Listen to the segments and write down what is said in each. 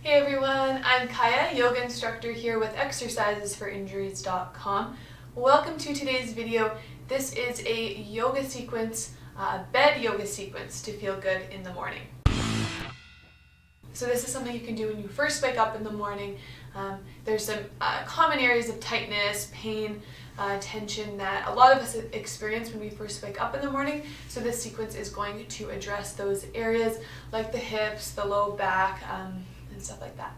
Hey everyone, I'm Kaya, yoga instructor here with exercisesforinjuries.com. Welcome to today's video. This is a yoga sequence, bed yoga sequence to feel good in the morning. So this is something you can do when you first wake up in the morning. There's some common areas of tightness, pain, tension that a lot of us experience when we first wake up in the morning. So this sequence is going to address those areas like the hips, the low back, and stuff like that.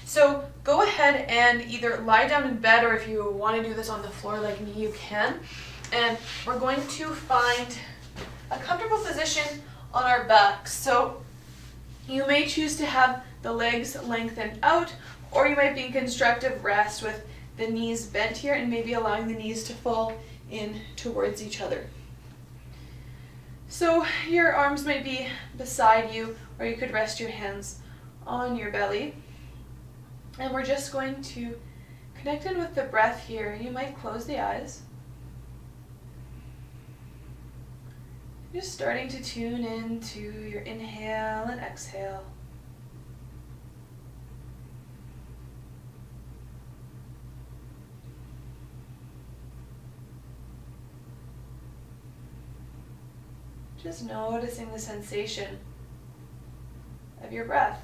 So go ahead and either lie down in bed, or if you want to do this on the floor like me, you can. And we're going to find a comfortable position on our backs. So you may choose to have the legs lengthened out, or you might be in constructive rest with the knees bent here and maybe allowing the knees to fall in towards each other. So your arms might be beside you, or you could rest your hands on your belly. And we're just going to connect in with the breath here. You might close the eyes. Just starting to tune into your inhale and exhale. Just noticing the sensation of your breath.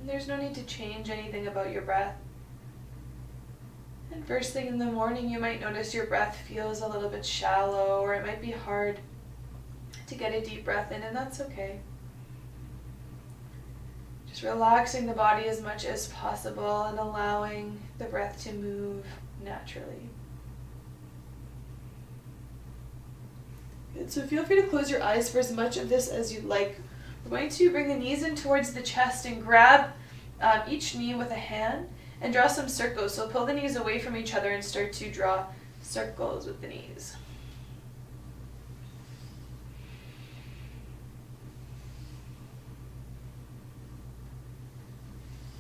There's no need to change anything about your breath. And first thing in the morning, you might notice your breath feels a little bit shallow, or it might be hard to get a deep breath in, and that's okay. Just relaxing the body as much as possible and allowing the breath to move naturally. Good, so feel free to close your eyes for as much of this as you'd like. We're going to bring the knees in towards the chest and grab each knee with a hand and draw some circles. So pull the knees away from each other and start to draw circles with the knees.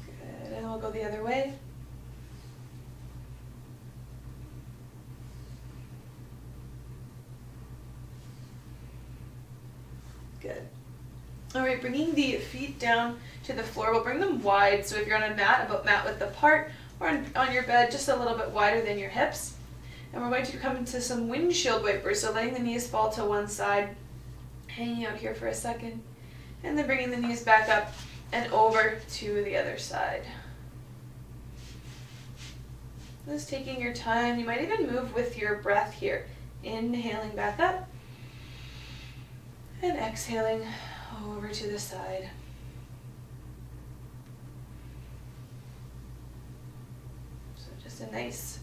Good, and we'll go the other way. Good. All right, bringing the feet down to the floor. We'll bring them wide. So if you're on a mat, about mat width apart, or on your bed, just a little bit wider than your hips. And we're going to come into some windshield wipers. So letting the knees fall to one side, hanging out here for a second, and then bringing the knees back up and over to the other side. Just taking your time. You might even move with your breath here. Inhaling back up and exhaling over to the side. So just a nice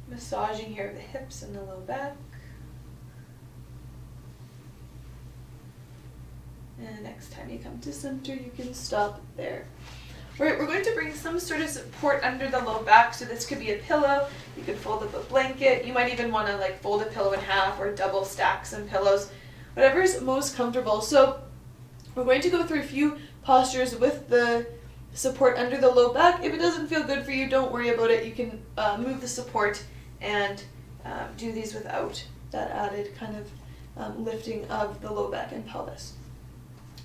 massaging here of the hips and the low back. And next time you come to center, you can stop there. All right, we're going to bring some sort of support under the low back. So this could be a pillow. You could fold up a blanket. You might even want to fold a pillow in half or double stack some pillows. Whatever is most comfortable. So we're going to go through a few postures with the support under the low back. If it doesn't feel good for you, don't worry about it. You can move the support and do these without that added kind of lifting of the low back and pelvis.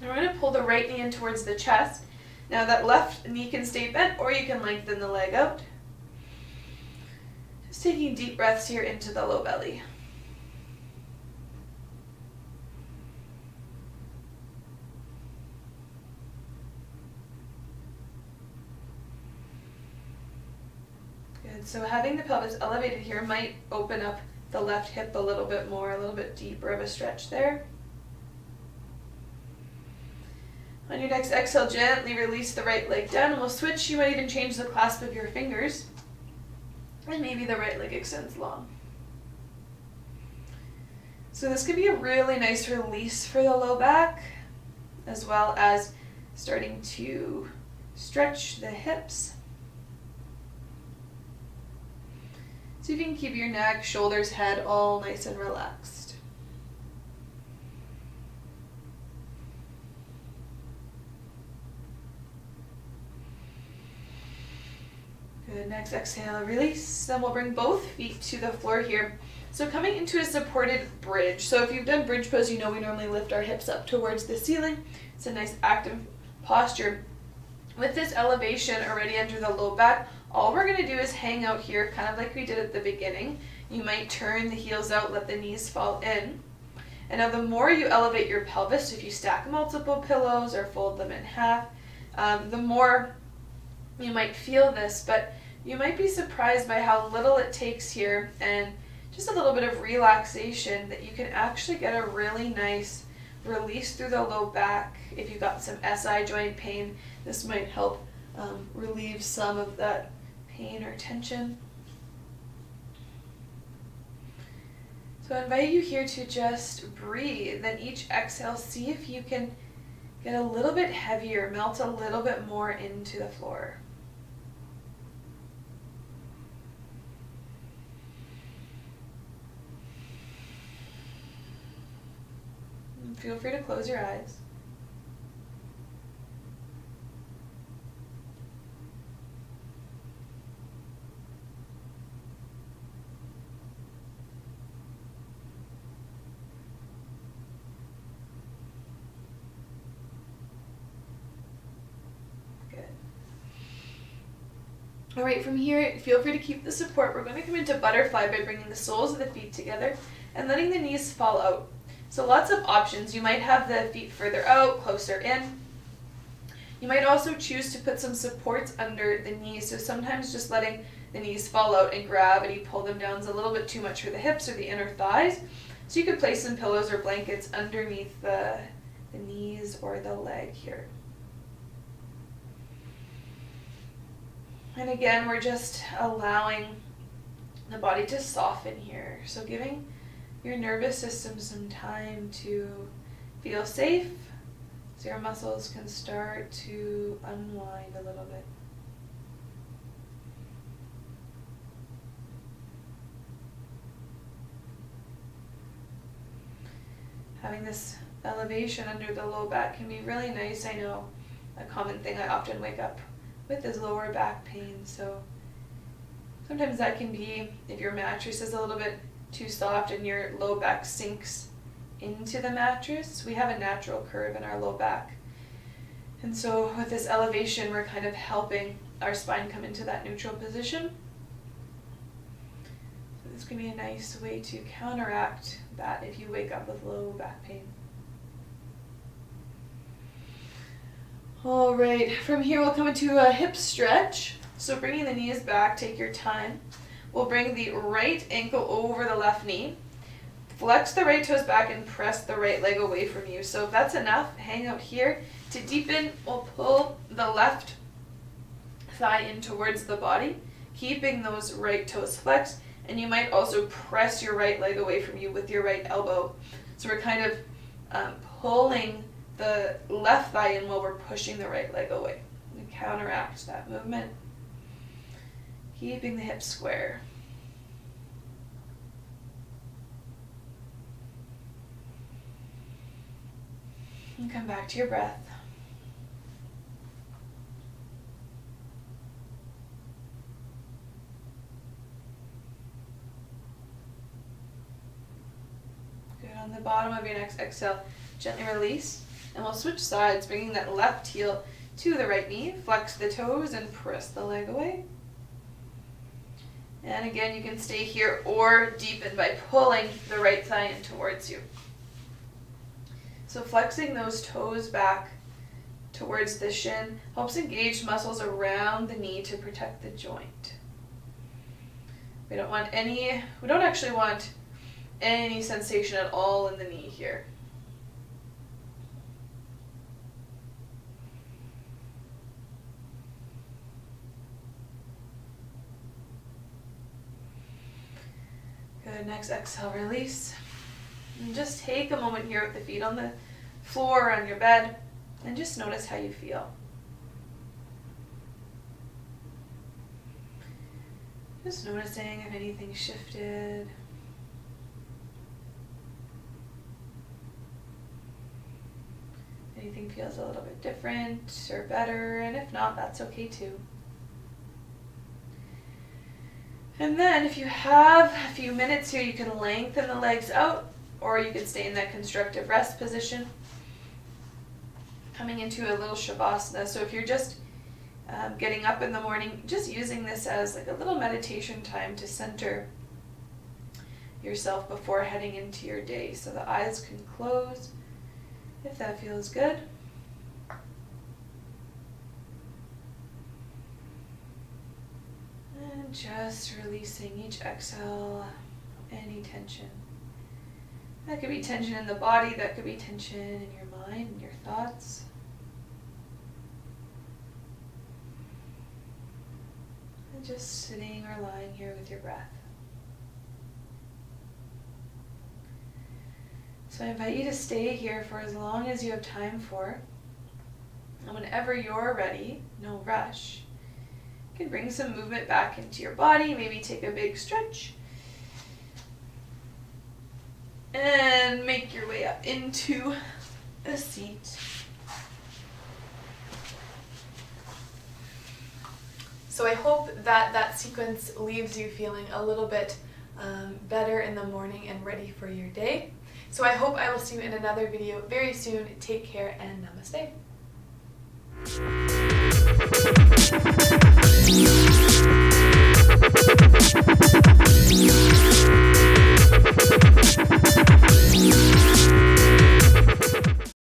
We're going to pull the right knee in towards the chest. Now that left knee can stay bent, or you can lengthen the leg out. Just taking deep breaths here into the low belly. So having the pelvis elevated here might open up the left hip a little bit more, a little bit deeper of a stretch there. On your next exhale, gently release the right leg down, and we'll switch. You might even change the clasp of your fingers, and maybe the right leg extends long. So this could be a really nice release for the low back, as well as starting to stretch the hips. So you can keep your neck, shoulders, head all nice and relaxed. Good, next exhale, release. Then we'll bring both feet to the floor here. So coming into a supported bridge. So if you've done bridge pose, you know we normally lift our hips up towards the ceiling. It's a nice active posture. With this elevation already under the low back, all we're going to do is hang out here, kind of like we did at the beginning. You might turn the heels out, let the knees fall in. And now the more you elevate your pelvis, if you stack multiple pillows or fold them in half, the more you might feel this, but you might be surprised by how little it takes here and just a little bit of relaxation that you can actually get a really nice release through the low back. If you've got some SI joint pain, this might help relieve some of that pain or tension. So I invite you here to just breathe, then each exhale, see if you can get a little bit heavier, melt a little bit more into the floor. Feel free to close your eyes. Good. All right, from here, feel free to keep the support. We're going to come into butterfly by bringing the soles of the feet together and letting the knees fall out. So lots of options. You might have the feet further out, closer in. You might also choose to put some supports under the knees. So sometimes just letting the knees fall out and gravity pull them down is a little bit too much for the hips or the inner thighs. So you could place some pillows or blankets underneath the knees or the leg here. And again, we're just allowing the body to soften here. So giving your nervous system some time to feel safe so your muscles can start to unwind a little bit. Having this elevation under the low back can be really nice. I know a common thing I often wake up with is lower back pain. So sometimes that can be if your mattress is a little bit too soft and your low back sinks into the mattress. We have a natural curve in our low back. And so with this elevation, we're kind of helping our spine come into that neutral position. So this can be a nice way to counteract that if you wake up with low back pain. All right, from here we'll come into a hip stretch. So bringing the knees back, take your time. We'll bring the right ankle over the left knee. Flex the right toes back and press the right leg away from you. So if that's enough, hang out here. To deepen, we'll pull the left thigh in towards the body, keeping those right toes flexed. And you might also press your right leg away from you with your right elbow. So we're kind of pulling the left thigh in while we're pushing the right leg away. We counteract that movement. Keeping the hips square. And come back to your breath. Good. On the bottom of your next exhale, gently release. And we'll switch sides, bringing that left heel to the right knee. Flex the toes and press the leg away. And again, you can stay here or deepen by pulling the right thigh in towards you. So flexing those toes back towards the shin helps engage muscles around the knee to protect the joint. We don't actually want any sensation at all in the knee here. Good, next exhale, release. And just take a moment here with the feet on the floor or on your bed and just notice how you feel. Just noticing if anything shifted. Anything feels a little bit different or better, and if not, that's okay too. And then if you have a few minutes here, you can lengthen the legs out, or you can stay in that constructive rest position. Coming into a little shavasana. So if you're just getting up in the morning, just using this as like a little meditation time to center yourself before heading into your day. So the eyes can close if that feels good. And just releasing each exhale, any tension. That could be tension in the body, that could be tension in your mind and your thoughts. And just sitting or lying here with your breath. So I invite you to stay here for as long as you have time for. And whenever you're ready, no rush, you can bring some movement back into your body, maybe take a big stretch. And make your way up into a seat. So I hope that that sequence leaves you feeling a little bit better in the morning and ready for your day. So I hope I will see you in another video very soon. Take care and namaste.